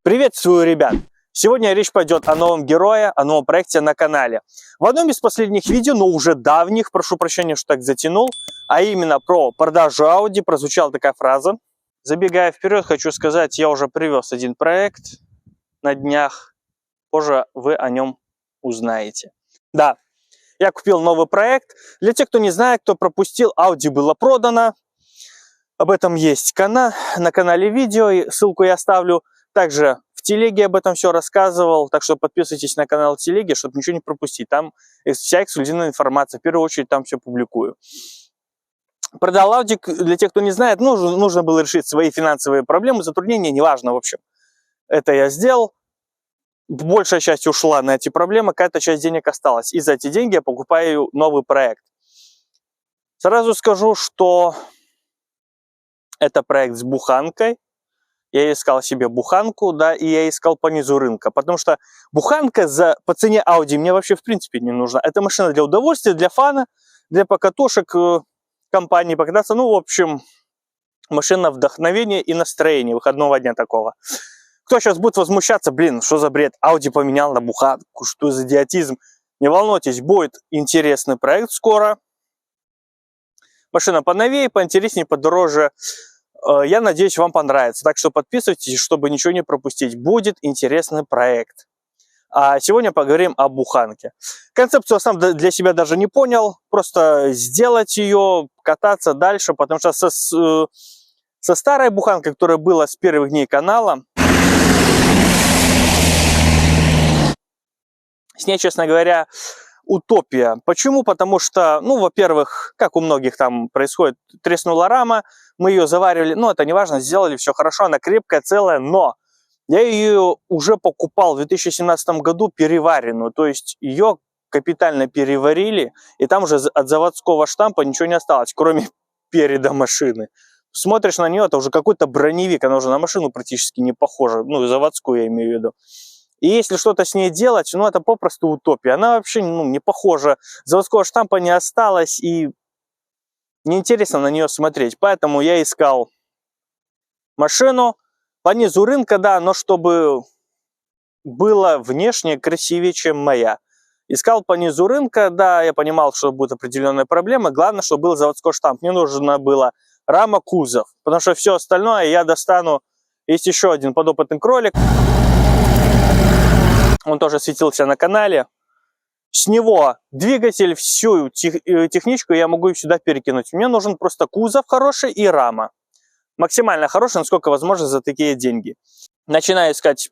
Приветствую, ребят! Сегодня речь пойдет о новом герое, о новом проекте на канале. В одном из последних видео, но уже давних, прошу прощения, что так затянул, а именно про продажу Audi, прозвучала такая фраза. Забегая вперед, хочу сказать, я уже привез один проект на днях. Позже вы о нем узнаете. Да, я купил новый проект. Для тех, кто не знает, кто пропустил, Audi было продано. Об этом есть на канале видео, ссылку я оставлю. Также в телеге об этом все рассказывал, так что подписывайтесь на канал телеги, чтобы ничего не пропустить. Там вся эксклюзивная информация, в первую очередь там все публикую. Продал Audi, для тех, кто не знает, нужно было решить свои финансовые проблемы, затруднения, неважно, в общем. Это я сделал. Большая часть ушла на эти проблемы, какая-то часть денег осталась. И за эти деньги я покупаю новый проект. Сразу скажу, что это проект с буханкой. Я искал себе буханку, да, и я искал по низу рынка, потому что буханка по цене Audi мне вообще в принципе не нужна. Это машина для удовольствия, для фана, для покатушек, компании покататься. Ну, в общем, машина вдохновения и настроения выходного дня такого. Кто сейчас будет возмущаться, блин, что за бред, Audi поменял на буханку, что за идиотизм. Не волнуйтесь, будет интересный проект скоро. Машина поновее, поинтереснее, подороже. Я надеюсь, вам понравится. Так что подписывайтесь, чтобы ничего не пропустить. Будет интересный проект. А сегодня поговорим о буханке. Концепцию сам для себя даже не понял. Просто сделать ее, кататься дальше. Потому что со старой буханкой, которая была с первых дней канала, с ней, честно говоря, утопия. Почему? Потому что, ну, во-первых, как у многих там происходит, треснула рама, мы ее заваривали, ну, это не важно, сделали, все хорошо, она крепкая, целая, но я ее уже покупал в 2017 году переваренную, то есть ее капитально переварили, и там уже от заводского штампа ничего не осталось, кроме переда машины. Смотришь на нее, это уже какой-то броневик, она уже на машину практически не похожа, ну, заводскую я имею в виду. И если что-то с ней делать, ну, это попросту утопия. Она вообще, ну, не похожа. Заводского штампа не осталось, и неинтересно на нее смотреть. Поэтому я искал машину по низу рынка, да, но чтобы было внешне красивее, чем моя. Искал по низу рынка, да, я понимал, что будет определенная проблема. Главное, чтобы был заводской штамп. Мне нужна была рама, кузов, потому что все остальное я достану. Есть еще один подопытный кролик. Он тоже светился на канале. С него двигатель, всю техничку я могу сюда перекинуть. Мне нужен просто кузов хороший и рама. Максимально хороший, насколько возможно за такие деньги. Начинаю искать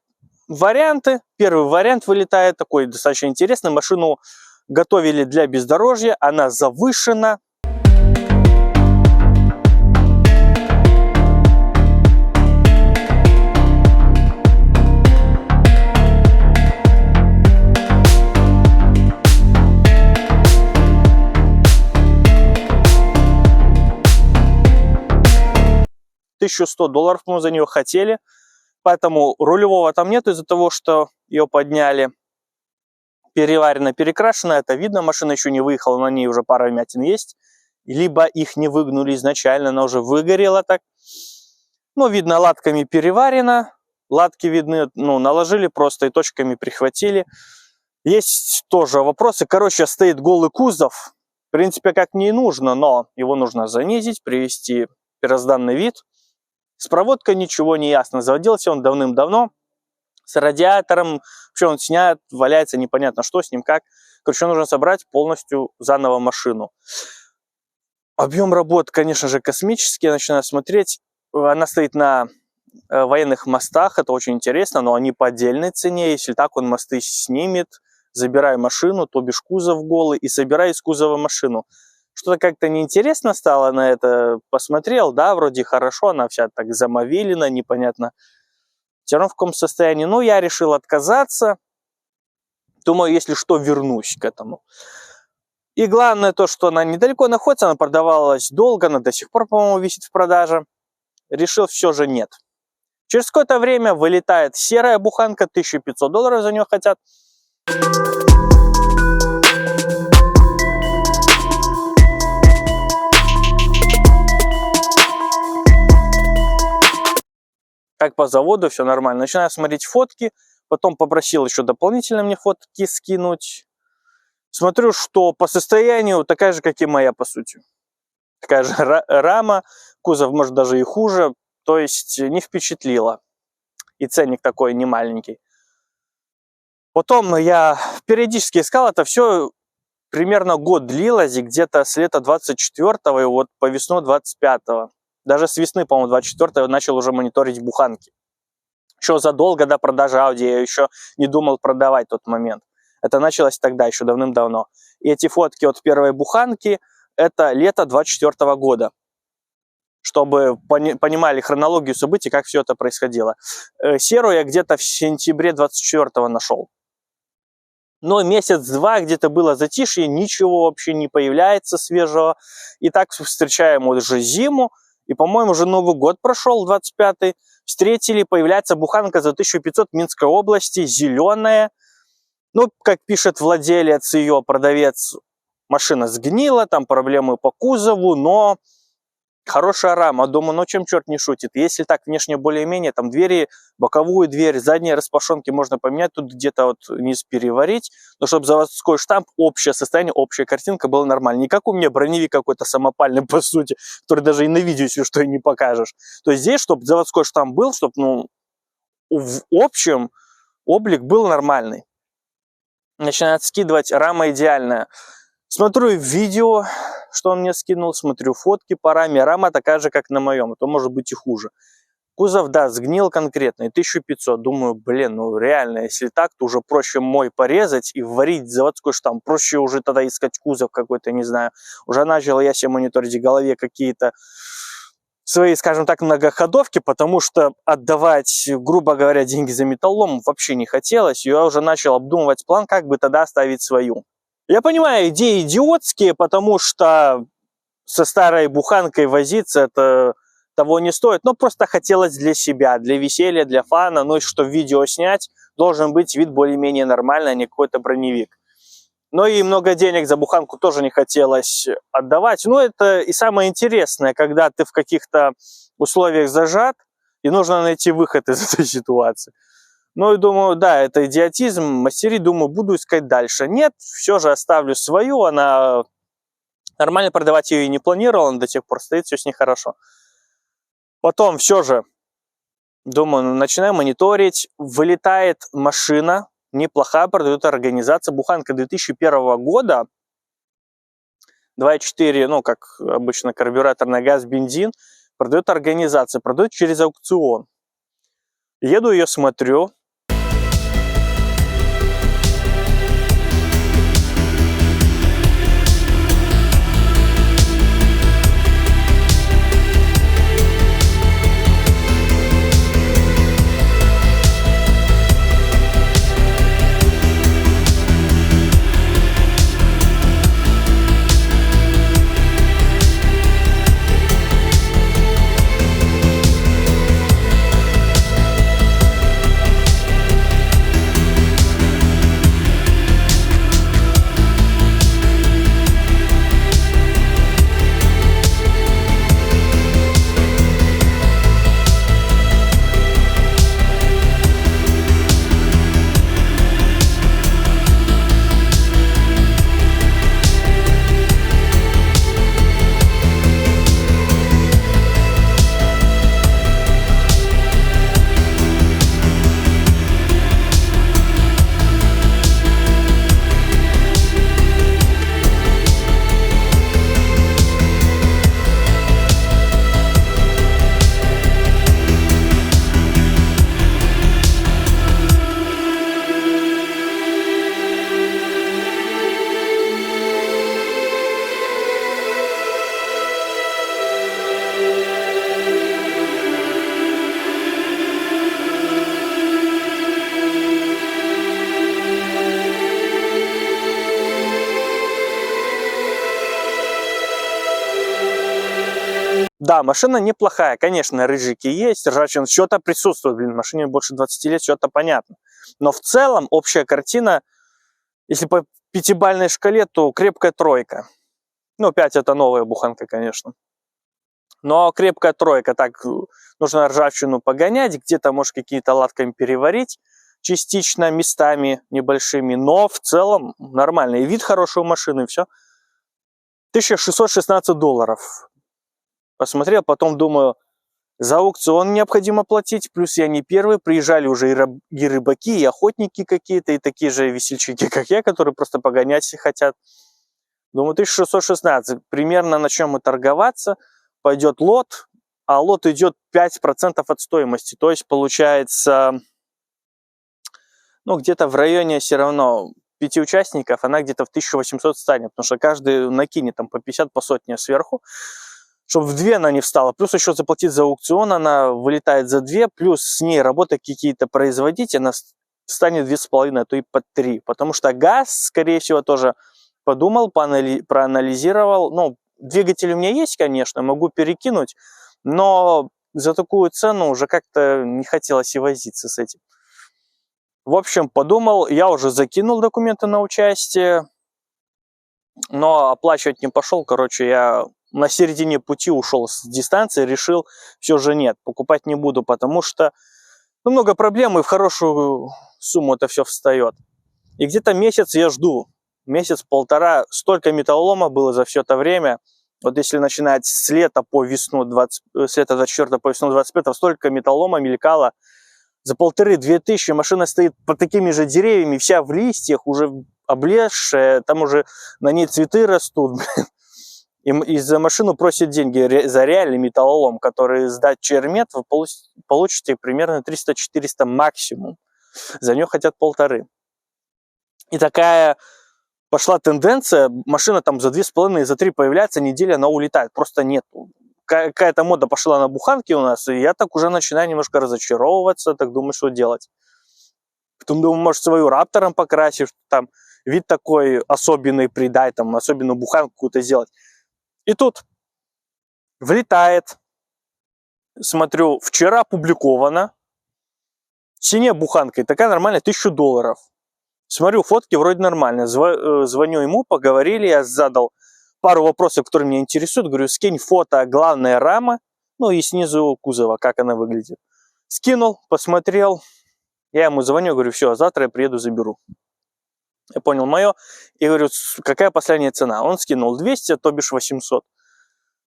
варианты. Первый вариант вылетает, такой достаточно интересный. Машину готовили для бездорожья, она завышена. $1100 мы за нее хотели, поэтому рулевого там нет из-за того, что ее подняли. Переварена, перекрашена, это видно, машина еще не выехала, на ней уже пара вмятин есть, либо их не выгнули изначально, она уже выгорела так. Ну, видно, латками переварена, латки видны, ну, наложили просто и точками прихватили. Есть тоже вопросы, короче, стоит голый кузов, в принципе, как мне и нужно, но его нужно занизить, привести в первозданный вид. С проводкой ничего не ясно. Заводился он давным-давно. С радиатором. Вообще он снят, валяется, непонятно что с ним, как. Короче, нужно собрать полностью заново машину. Объем работ, конечно же, космический. Я начинаю смотреть. Она стоит на военных мостах. Это очень интересно, но они по отдельной цене. Если так, он мосты снимет. Забираю машину, то бишь кузов голый, и собираю из кузова машину. Что-то как-то неинтересно стало на это. Посмотрел, да, вроде хорошо, она вся так замовилена, непонятно. Все равно в каком состоянии. Ну, я решил отказаться. Думаю, если что, вернусь к этому. И главное то, что она недалеко находится, она продавалась долго, она до сих пор, по-моему, висит в продаже. Решил, все же нет. Через какое-то время вылетает серая буханка, $1500 за нее хотят. по заводу, все нормально. Начинаю смотреть фотки, потом попросил еще дополнительно мне фотки скинуть. Смотрю, что по состоянию такая же, как и моя, по сути. Такая же рама, кузов, может, даже и хуже, то есть не впечатлило. И ценник такой не маленький. Потом я периодически искал это все, примерно год длилось, и где-то с лета 24-го и вот по весну 25-го. Даже с весны, по-моему, 24-го начал уже мониторить буханки. Еще задолго до продажи Audi я еще не думал продавать в тот момент. Это началось тогда, еще давным-давно. И эти фотки от первой буханки, это лето 24-го года. Чтобы понимали хронологию событий, как все это происходило. Серую я где-то в сентябре 24-го нашел. Но месяц-два где-то было затишье, ничего вообще не появляется свежего. И так встречаем уже зиму. И, по-моему, уже Новый год прошел, 25-й. Встретили, появляется буханка за 1500 в Минской области, зеленая. Ну, как пишет владелец ее, продавец, машина сгнила, там проблемы по кузову, но хорошая рама. Думаю, ну чем черт не шутит. Если так внешне более-менее, там двери, боковую дверь, задние распашонки можно поменять, тут где-то вот низ переварить. Но чтобы заводской штамп, общее состояние, общая картинка была нормальная. Не как у меня броневик какой-то самопальный, по сути, который даже и на видео, если что, и не покажешь. То есть здесь, чтобы заводской штамп был, чтобы, ну, в общем облик был нормальный. Начинает скидывать, рама идеальная. Смотрю видео, что он мне скинул, смотрю фотки по раме. Рама такая же, как на моем, а то может быть и хуже. Кузов, да, сгнил конкретно, и 1500. Думаю, блин, ну реально, если так, то уже проще мой порезать и варить заводской штамп. Проще уже тогда искать кузов какой-то, не знаю. Уже начал я себе мониторить в голове какие-то свои, скажем так, многоходовки, потому что отдавать, грубо говоря, деньги за металлолом вообще не хотелось. Я уже начал обдумывать план, как бы тогда ставить свою. Я понимаю, идеи идиотские, потому что со старой буханкой возиться это того не стоит. Но просто хотелось для себя, для веселья, для фана. Ну и что видео снять, должен быть вид более-менее нормальный, а не какой-то броневик. Но и много денег за буханку тоже не хотелось отдавать. Но это и самое интересное, когда ты в каких-то условиях зажат, и нужно найти выход из этой ситуации. Ну и думаю, да, это идиотизм, мастерить, думаю, буду искать дальше. Нет, все же оставлю свою, она нормально продавать ее и не планировал, она до тех пор стоит, все с ней хорошо. Потом все же, думаю, начинаю мониторить, вылетает машина, неплохая, продает организация, буханка 2001 года, 2.4, ну как обычно карбюратор на газ, бензин, продает организация, продает через аукцион. Еду ее смотрю. Да, машина неплохая, конечно, рыжики есть, ржавчина, что-то присутствует, блин, машине больше 20 лет, что-то понятно. Но в целом общая картина, если по 5-бальной шкале, то крепкая тройка. Ну, 5 это новая буханка, конечно. Но крепкая тройка, так нужно ржавчину погонять, где-то, может, какие-то латками переварить, частично, местами небольшими, но в целом нормально. И вид хороший у машины, все. $1616. Посмотрел, потом думаю, за аукцион необходимо платить, плюс я не первый, приезжали уже и рыбаки, и охотники какие-то, и такие же весельчаки, как я, которые просто погонять хотят. Думаю, 1616, примерно начнем мы торговаться, пойдет лот, а лот идет 5% от стоимости, то есть получается, ну, где-то в районе все равно 5 участников, она где-то в 1800 станет, потому что каждый накинет там по 50, по сотне сверху, чтобы в 2 она не встала, плюс еще заплатить за аукцион, она вылетает за 2, плюс с ней работать какие-то производить, она станет 2,5, а то и под 3, потому что газ, скорее всего, тоже подумал, проанализировал, ну, двигатель у меня есть, конечно, могу перекинуть, но за такую цену уже как-то не хотелось и возиться с этим. В общем, подумал, я уже закинул документы на участие, но оплачивать не пошел. Короче, я на середине пути ушел с дистанции, решил, все же нет, покупать не буду, потому что ну, много проблем, и в хорошую сумму это все встает. И где-то месяц я жду, месяц-полтора, столько металлолома было за все это время. Вот если начинать с лета по весну, с лета 24 по весну 25, столько металлолома мелькало. За 1500-2000 машина стоит под такими же деревьями, вся в листьях, уже облезшая, там уже на ней цветы растут. И за машину просят деньги за реальный металлолом, который сдать чермет, вы получите примерно 300-400 максимум. За нее хотят 1500. И такая пошла тенденция, машина там за 2,5, за 3 появляется, неделя она улетает, просто нету. Какая-то мода пошла на буханки у нас, и я так уже начинаю немножко разочаровываться, так думаю, что делать. Потом думаю, может, свою раптором покрасишь, там вид такой особенный придай, там особенную буханку какую-то сделать. И тут влетает, смотрю, вчера опубликовано, цене буханкой такая нормальная, $1000. Смотрю, фотки вроде нормальные, звоню ему, поговорили, я задал пару вопросов, которые меня интересуют. Говорю, скинь фото, главная рама, ну и снизу кузова, как она выглядит. Скинул, посмотрел. Я ему звоню, говорю, все, завтра я приеду, заберу. Я понял мое. И говорю, какая последняя цена? Он скинул 200, то бишь 800.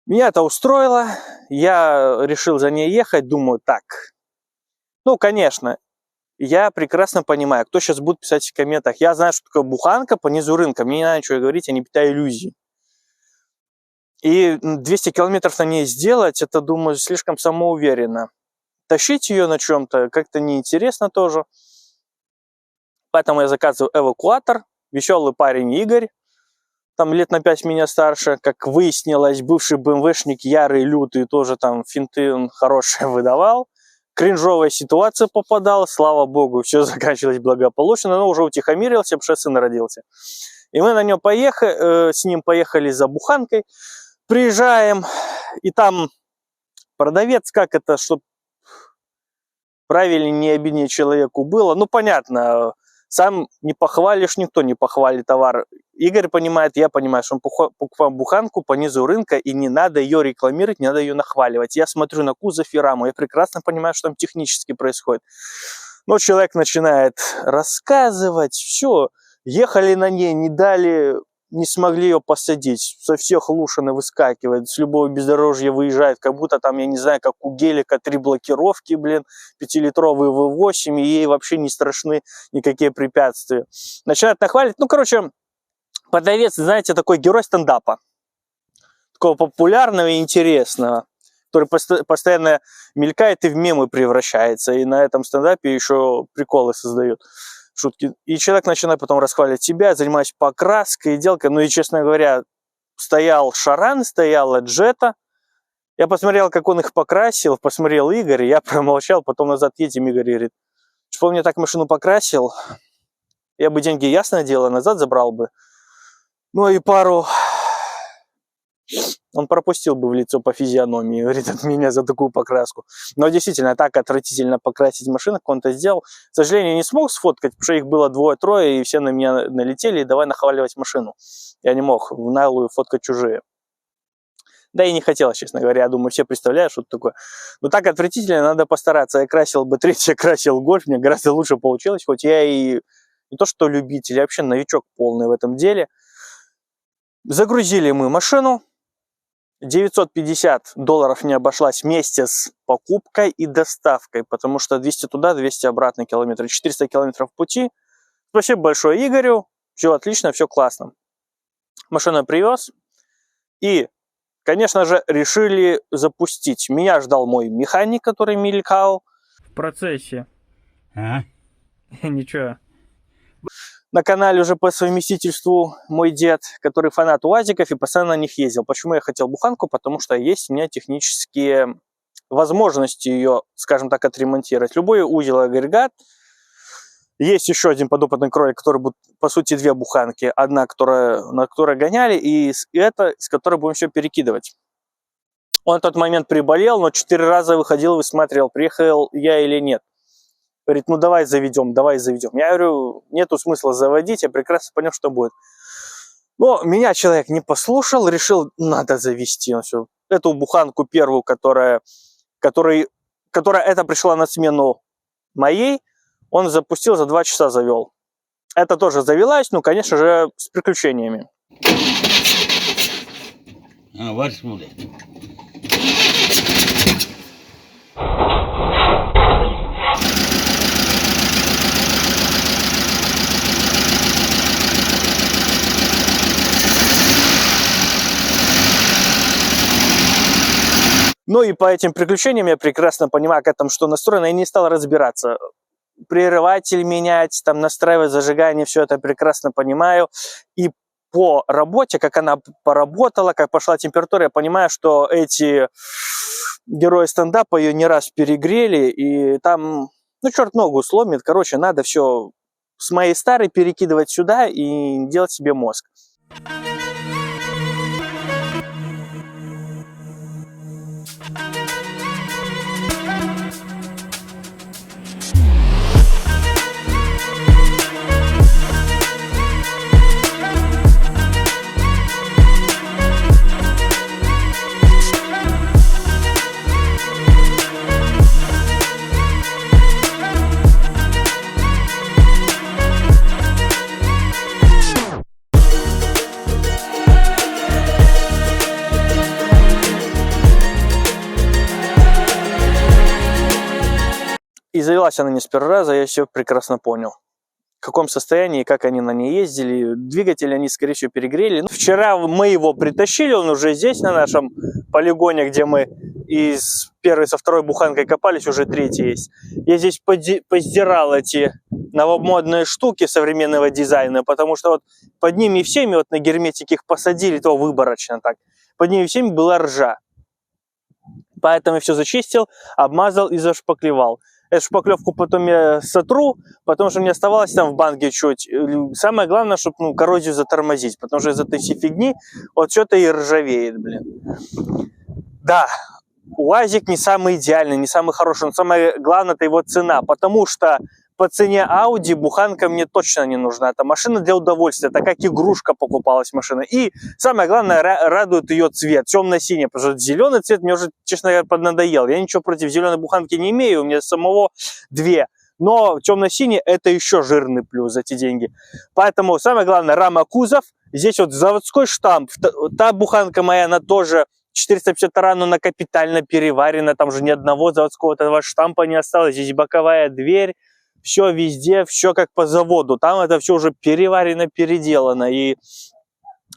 Меня это устроило. Я решил за ней ехать. Думаю, так. Ну, конечно, я прекрасно понимаю, кто сейчас будет писать в комментах. Я знаю, что такое буханка по низу рынка. Мне не надо ничего говорить, я не питаю иллюзий. И 200 километров на ней сделать, это, думаю, слишком самоуверенно. Тащить ее на чем-то как-то неинтересно тоже. Поэтому я заказываю эвакуатор. Веселый парень Игорь, там лет на 5 меня старше. Как выяснилось, бывший БМВшник, ярый, лютый, тоже там финты он хорошие выдавал. Кринжовая ситуация попадала, слава богу, все заканчивалось благополучно, но уже утихомирился, потому что сын родился. И мы на нем поехали, с ним поехали за буханкой. Приезжаем, и там продавец, как это, чтобы правильнее, не обиднее человеку было. Ну, понятно, сам не похвалишь, никто не похвалит товар. Игорь понимает, я понимаю, что он покупает буханку по низу рынка, и не надо ее рекламировать, не надо ее нахваливать. Я смотрю на кузов и раму, я прекрасно понимаю, что там технически происходит. Но человек начинает рассказывать, все, ехали на ней, не дали... Не смогли ее посадить, со всех лушины выскакивает, с любого бездорожья выезжает, как будто там, я не знаю, как у гелика 3 блокировки, блин, 5-литровый V8, и ей вообще не страшны никакие препятствия. Начинают нахвалить, ну, короче, продавец, знаете, такой герой стендапа, такого популярного и интересного, который постоянно мелькает и в мемы превращается, и на этом стендапе еще приколы создают. Шутки. И человек начинает потом расхваливать себя, занимаясь покраской, делкой. Ну и, честно говоря, стоял Шаран, стояла Джета. Я посмотрел, как он их покрасил, посмотрел Игорь, я промолчал, потом назад едем, Игорь говорит, что он мне так машину покрасил, я бы деньги, ясное дело, назад забрал бы. Ну и пару... Он пропустил бы в лицо по физиономии, говорит, от меня за такую покраску. Но действительно, так отвратительно покрасить машину, как он это сделал. К сожалению, не смог сфоткать, потому что их было 2-3, и все на меня налетели, и давай нахваливать машину. Я не мог в наглую фоткать чужие. Да и не хотелось, честно говоря. Я думаю, все представляют, что это такое. Но так отвратительно, надо постараться. Я красил B30, я красил Golf, мне гораздо лучше получилось. Хоть я и не то что любитель, я вообще новичок полный в этом деле. Загрузили мы машину. $950 не обошлась вместе с покупкой и доставкой, потому что 200 туда, 200 обратно километров, 400 километров пути. Спасибо большое Игорю, все отлично, все классно. Машину привез и, конечно же, решили запустить. Меня ждал мой механик, который мелькал в процессе. Ничего. На канале уже по совместительству мой дед, который фанат УАЗиков и постоянно на них ездил. Почему я хотел буханку? Потому что есть у меня технические возможности ее, скажем так, отремонтировать. Любой узел агрегат. Есть еще один подопытный кролик, который будет, по сути, две буханки. Одна, на которой гоняли, и эта, с которой будем все перекидывать. Он в тот момент приболел, но 4 раза выходил, высматривал, приехал я или нет. Говорит, ну давай заведем, давай заведем. Я говорю, нету смысла заводить, я прекрасно понял, что будет. Но меня человек не послушал, решил, надо завести. Эту буханку первую, которая это пришла на смену моей, он запустил, за 2 часа завел. Это тоже завелась, ну, конечно же, с приключениями. Ну и по этим приключениям я прекрасно понимаю, как там что настроено, и не стал разбираться. Прерыватель менять, там настраивать зажигание, все это прекрасно понимаю. И по работе, как она поработала, как пошла температура, я понимаю, что эти герои стендапа ее не раз перегрели, и там, ну, черт ногу сломит. Короче, надо все с моей старой перекидывать сюда и делать себе мозг. И завелась она не с первого раза, я все прекрасно понял. В каком состоянии, как они на ней ездили. Двигатель они, скорее всего, перегрели. Вчера мы его притащили, он уже здесь, на нашем полигоне, где мы из первой со второй буханкой копались, уже третий есть. Я здесь поздирал эти новомодные штуки современного дизайна, потому что вот под ними всеми, вот на герметике их посадили, то выборочно так. Под ними всеми была ржа. Поэтому я все зачистил, обмазал и зашпаклевал. Эту шпаклевку потом я сотру, потому что мне оставалось там в банке чуть. Самое главное, чтобы коррозию затормозить, потому что из этой всей фигни вот что-то и ржавеет, блин. Да, УАЗик не самый идеальный, не самый хороший, но самое главное это его цена, потому что по цене Audi буханка мне точно не нужна. Это машина для удовольствия, это как игрушка покупалась машина. И самое главное, радует ее цвет, темно-синий, потому что зеленый цвет мне уже, честно говоря, поднадоел. Я ничего против зеленой буханки не имею, у меня самого 2. Но темно-синий это еще жирный плюс за эти деньги. Поэтому самое главное, рама, кузов. Здесь вот заводской штамп. Та буханка моя, она тоже 452, но она капитально переварена. Там же ни одного заводского этого штампа не осталось. Здесь боковая дверь. Все везде, все как по заводу. Там это все уже переварено, переделано. И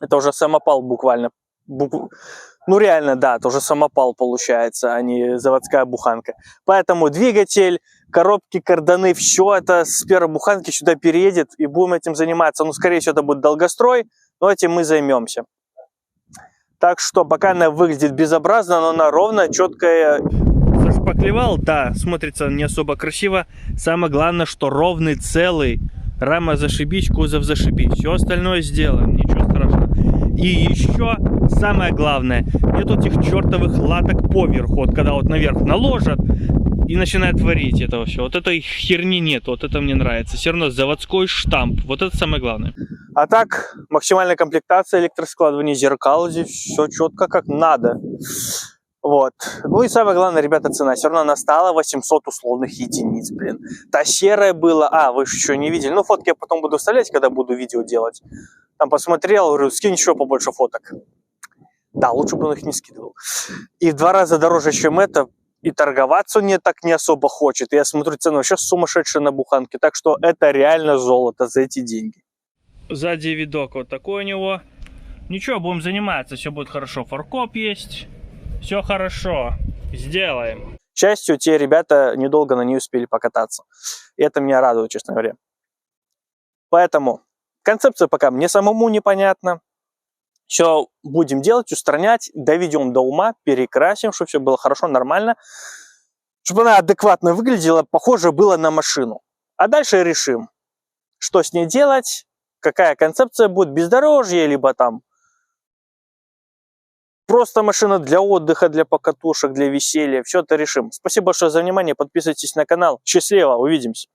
это уже самопал буквально. Ну реально, да, это уже самопал получается, а не заводская буханка. Поэтому двигатель, коробки, карданы, все это с первой буханки сюда переедет. И будем этим заниматься. Ну, скорее всего, это будет долгострой, но этим мы займемся. Так что пока она выглядит безобразно, но она ровно, четкая. Зашпаклевал, да, смотрится не особо красиво. Самое главное, что ровный, целый. Рама зашибись, кузов зашибись. Все остальное сделаем, ничего страшного. И еще самое главное, нет этих чертовых латок поверху. Вот когда вот наверх наложат и начинает варить этого все. Вот этой херни нет, вот это мне нравится. Все равно заводской штамп, вот это самое главное. А так, максимальная комплектация, электроскладывание зеркал, здесь все четко как надо. Вот. Ну и самое главное, ребята, цена. Все равно она стала 800 условных единиц, блин. Та серая была... А, вы же еще не видели. Ну, фотки я потом буду вставлять, когда буду видео делать. Там посмотрел, говорю, скинь еще побольше фоток. Да, лучше бы он их не скидывал. И в 2 раза дороже, чем это. И торговаться он так не особо хочет. И я смотрю, цены вообще сумасшедшие на буханке. Так что это реально золото за эти деньги. Сзади видок вот такой у него. Ничего, будем заниматься, все будет хорошо. Фаркоп есть. Все хорошо. Сделаем. К счастью, те ребята недолго на ней успели покататься. И это меня радует, честно говоря. Поэтому концепция пока мне самому непонятна. Все будем делать, устранять, доведем до ума, перекрасим, чтобы все было хорошо, нормально. Чтобы она адекватно выглядела, похоже было на машину. А дальше решим, что с ней делать, какая концепция будет, бездорожье, либо там просто машина для отдыха, для покатушек, для веселья. Все это решим. Спасибо большое за внимание, подписывайтесь на канал. Счастливо, увидимся.